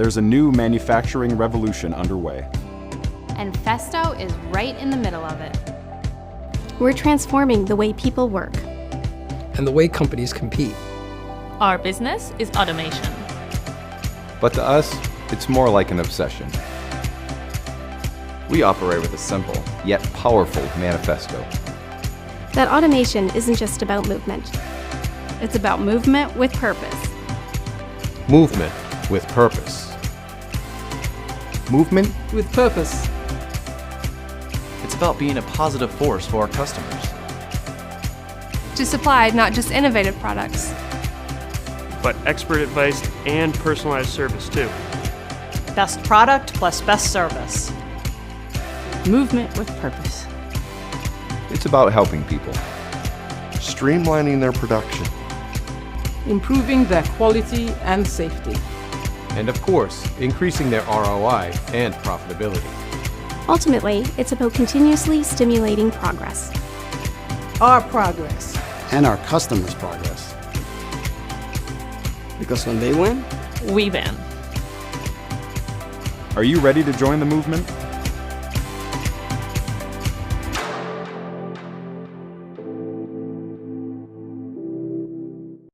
there's a new manufacturing revolution underway. And Festo is right in the middle of it. We're transforming the way people work. And the way companies compete. Our business is automation. But to us, it's more like an obsession. We operate with a simple, yet powerful manifesto. That automation isn't just about movement. It's about movement with purpose. Movement with purpose. Movement with purpose. It's about being a positive force for our customers. To supply not just innovative products, but expert advice and personalized service too. Best product plus best service. Movement with purpose. It's about helping people. Streamlining their production. Improving their quality and safety. And of course, increasing their ROI and profitability. Ultimately, it's about continuously stimulating progress. Our progress. And our customers' progress. Because when they win, We win. Are you ready to join the movement?